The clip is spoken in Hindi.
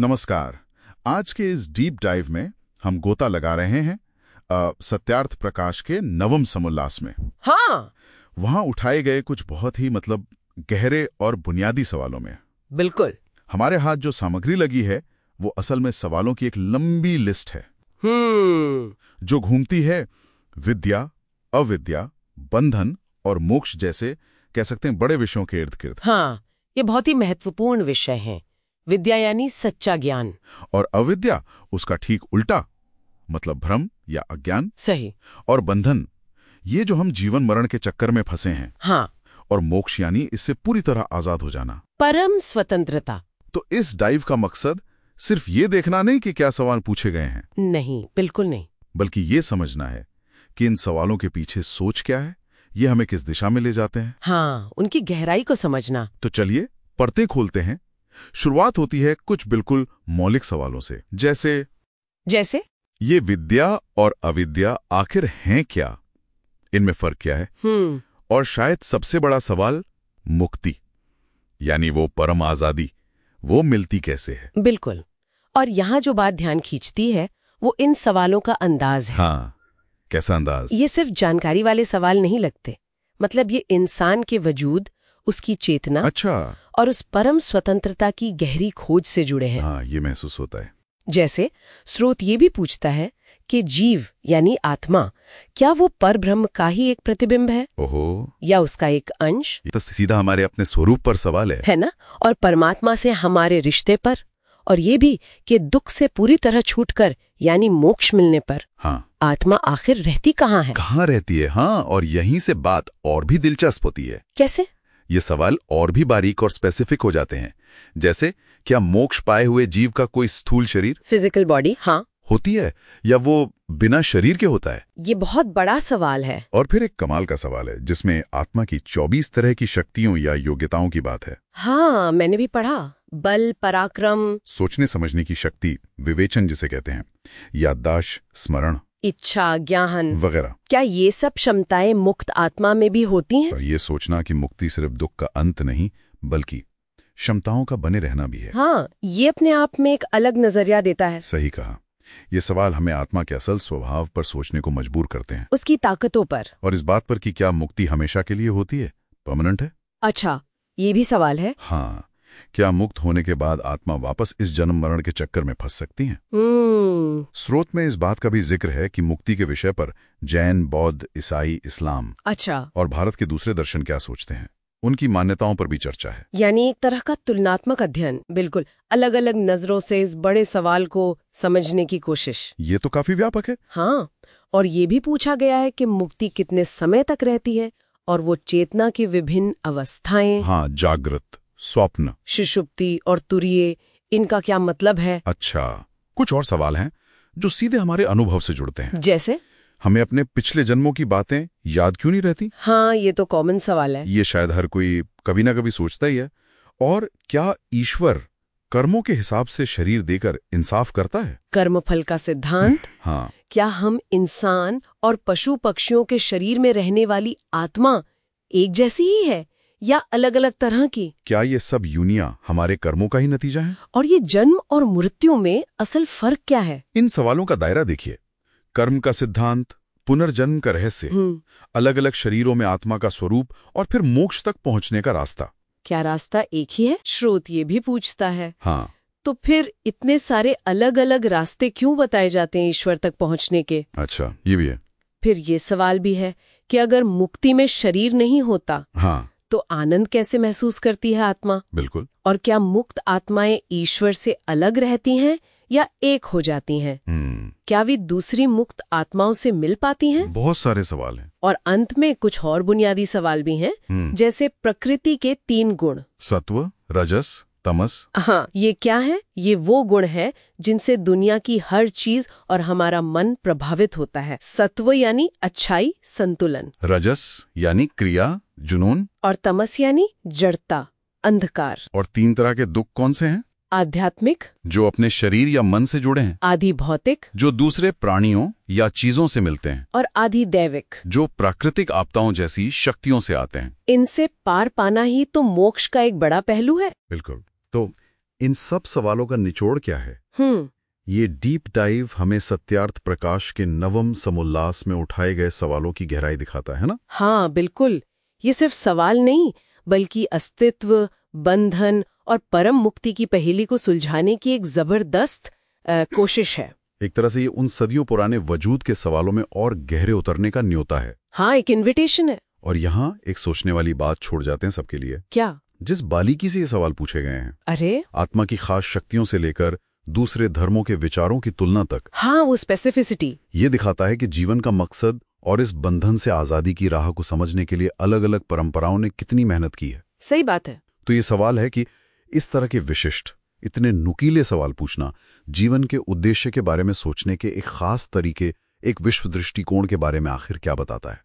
नमस्कार। आज के इस डीप डाइव में हम गोता लगा रहे हैं सत्यार्थ प्रकाश के नवम समुल्लास में। हाँ, वहां उठाए गए कुछ बहुत ही गहरे और बुनियादी सवालों में। बिल्कुल। हमारे हाथ जो सामग्री लगी है वो असल में सवालों की एक लंबी लिस्ट है जो घूमती है विद्या, अविद्या, बंधन और मोक्ष जैसे कह सकते हैं बड़े विषयों के इर्द गिर्द। हाँ, ये बहुत ही महत्वपूर्ण विषय है। विद्या यानी सच्चा ज्ञान, और अविद्या उसका ठीक उल्टा, मतलब भ्रम या अज्ञान। सही। और बंधन, ये जो हम जीवन मरण के चक्कर में फंसे हैं। हाँ। और मोक्ष यानी इससे पूरी तरह आजाद हो जाना, परम स्वतंत्रता। तो इस डाइव का मकसद सिर्फ ये देखना नहीं कि क्या सवाल पूछे गए हैं, नहीं, बिल्कुल नहीं, बल्कि ये समझना है कि इन सवालों के पीछे सोच क्या है, ये हमें किस दिशा में ले जाते हैं। हाँ, उनकी गहराई को समझना। तो चलिए परतें खोलते हैं। शुरुआत होती है कुछ बिल्कुल मौलिक सवालों से, जैसे ये विद्या और अविद्या आखिर हैं क्या, इनमें फर्क क्या है। और शायद सबसे बड़ा सवाल, मुक्ति यानी वो परम आजादी, वो मिलती कैसे है। बिल्कुल। और यहाँ जो बात ध्यान खींचती है वो इन सवालों का अंदाज है। हाँ, कैसा अंदाज। ये सिर्फ जानकारी वाले सवाल नहीं लगते, मतलब ये इंसान के वजूद, उसकी चेतना, अच्छा, और उस परम स्वतंत्रता की गहरी खोज से जुड़े हैं। हाँ, ये महसूस होता है। जैसे स्रोत ये भी पूछता है कि जीव यानी आत्मा, क्या वो परब्रह्म का ही एक प्रतिबिंब है, ओहो, या उसका एक अंश। ये तो सीधा हमारे अपने स्वरूप पर सवाल है ना। और परमात्मा से हमारे रिश्ते पर, और ये भी कि दुख से पूरी तरह छूटकर यानी मोक्ष मिलने पर आत्मा आखिर रहती कहाँ है, कहाँ रहती है। हाँ, और यहीं से बात और भी दिलचस्प होती है। कैसे? ये सवाल और भी बारीक और स्पेसिफिक हो जाते हैं। जैसे क्या मोक्ष पाए हुए जीव का कोई स्थूल शरीर, फिजिकल बॉडी, हाँ, होती है, या वो बिना शरीर के होता है। ये बहुत बड़ा सवाल है। और फिर एक कमाल का सवाल है जिसमें आत्मा की 24 तरह की शक्तियों या योग्यताओं की बात है। हाँ, मैंने भी पढ़ा। बल, पराक्रम, सोचने समझने की शक्ति, विवेचन जिसे कहते हैं, याददाश्त, स्मरण, इच्छा, ज्ञान वगैरह। क्या ये सब क्षमताएं मुक्त आत्मा में भी होती हैं? और ये सोचना कि मुक्ति सिर्फ दुख का अंत नहीं बल्कि क्षमताओं का बने रहना भी है। हाँ, ये अपने आप में एक अलग नजरिया देता है। सही कहा। ये सवाल हमें आत्मा के असल स्वभाव पर सोचने को मजबूर करते हैं, उसकी ताकतों पर, और इस बात पर कि क्या मुक्ति हमेशा के लिए होती है, परमानेंट है। अच्छा, ये भी सवाल है। हाँ, क्या मुक्त होने के बाद आत्मा वापस इस जन्म मरण के चक्कर में फंस सकती है। स्रोत में इस बात का भी जिक्र है कि मुक्ति के विषय पर जैन, बौद्ध, ईसाई, इस्लाम, अच्छा, और भारत के दूसरे दर्शन क्या सोचते हैं, उनकी मान्यताओं पर भी चर्चा है। यानी एक तरह का तुलनात्मक अध्ययन, बिल्कुल अलग अलग नजरों से इस बड़े सवाल को समझने की कोशिश। ये तो काफी व्यापक है। हाँ, और ये भी पूछा गया है कि मुक्ति कितने समय तक रहती है, और वो चेतना की विभिन्न अवस्थाएं, हाँ, जागृत, स्वप्न, सुषुप्ति और तुरीय, इनका क्या मतलब है। अच्छा, कुछ और सवाल हैं जो सीधे हमारे अनुभव से जुड़ते हैं। जैसे हमें अपने पिछले जन्मों की बातें याद क्यों नहीं रहती। हाँ, ये तो कॉमन सवाल है। ये शायद हर कोई कभी ना कभी सोचता ही है। और क्या ईश्वर कर्मों के हिसाब से शरीर देकर इंसाफ करता है। कर्मफल का सिद्धांत। हाँ, क्या हम इंसान और पशु पक्षियों के शरीर में रहने वाली आत्मा एक जैसी ही है या अलग अलग तरह की। क्या ये सब यूनियां हमारे कर्मों का ही नतीजा है। और ये जन्म और मृत्यु में असल फर्क क्या है। इन सवालों का दायरा देखिए। कर्म का सिद्धांत, पुनर्जन्म का रहस्य, अलग अलग शरीरों में आत्मा का स्वरूप, और फिर मोक्ष तक पहुंचने का रास्ता। क्या रास्ता एक ही है? स्रोत ये भी पूछता है। हाँ, तो फिर इतने सारे अलग अलग रास्ते क्यों बताए जाते हैं ईश्वर तक पहुंचने के? अच्छा, ये भी है। फिर ये सवाल भी है कि अगर मुक्ति में शरीर नहीं होता, हाँ, तो आनंद कैसे महसूस करती है आत्मा? बिल्कुल। और क्या मुक्त आत्माएं ईश्वर से अलग रहती हैं या एक हो जाती हैं? क्या वे दूसरी मुक्त आत्माओं से मिल पाती हैं? बहुत सारे सवाल हैं। और अंत में कुछ और बुनियादी सवाल भी हैं, जैसे प्रकृति के 3 गुण, सत्व, रजस, तमस। हाँ, ये क्या है? ये वो गुण है जिनसे दुनिया की हर चीज और हमारा मन प्रभावित होता है। सत्व यानी अच्छाई, संतुलन। रजस यानी क्रिया, जुनून। और तमस यानी जड़ता, अंधकार। और 3 तरह के दुख कौन से हैं? आध्यात्मिक, जो अपने शरीर या मन से जुड़े हैं। आधि भौतिक, जो दूसरे प्राणियों या चीजों से मिलते हैं। और आधि दैविक, जो प्राकृतिक आपदाओं जैसी शक्तियों से आते हैं। इनसे पार पाना ही तो मोक्ष का एक बड़ा पहलू है। बिल्कुल। तो इन सब सवालों का निचोड़ क्या है? ये डीप डाइव हमें सत्यार्थ प्रकाश के नवम समुल्लास में उठाए गए सवालों की गहराई दिखाता है ना? हाँ बिल्कुल। ये सिर्फ सवाल नहीं बल्कि अस्तित्व, बंधन और परम मुक्ति की पहेली को सुलझाने की एक जबरदस्त कोशिश है। एक तरह से ये उन सदियों पुराने वजूद के सवालों में और गहरे उतरने का न्योता है। हाँ, एक इन्विटेशन है। और यहाँ एक सोचने वाली बात छोड़ जाते हैं सबके लिए। क्या? जिस बारीकी से ये सवाल पूछे गए हैं, अरे आत्मा की खास शक्तियों से लेकर दूसरे धर्मों के विचारों की तुलना तक, हाँ, वो स्पेसिफिसिटी ये दिखाता है कि जीवन का मकसद और इस बंधन से आजादी की राह को समझने के लिए अलग अलग परंपराओं ने कितनी मेहनत की है। सही बात है। तो ये सवाल है कि इस तरह के विशिष्ट, इतने नुकीले सवाल पूछना जीवन के उद्देश्य के बारे में सोचने के एक खास तरीके, एक विश्व दृष्टिकोण के बारे में आखिर क्या बताता है?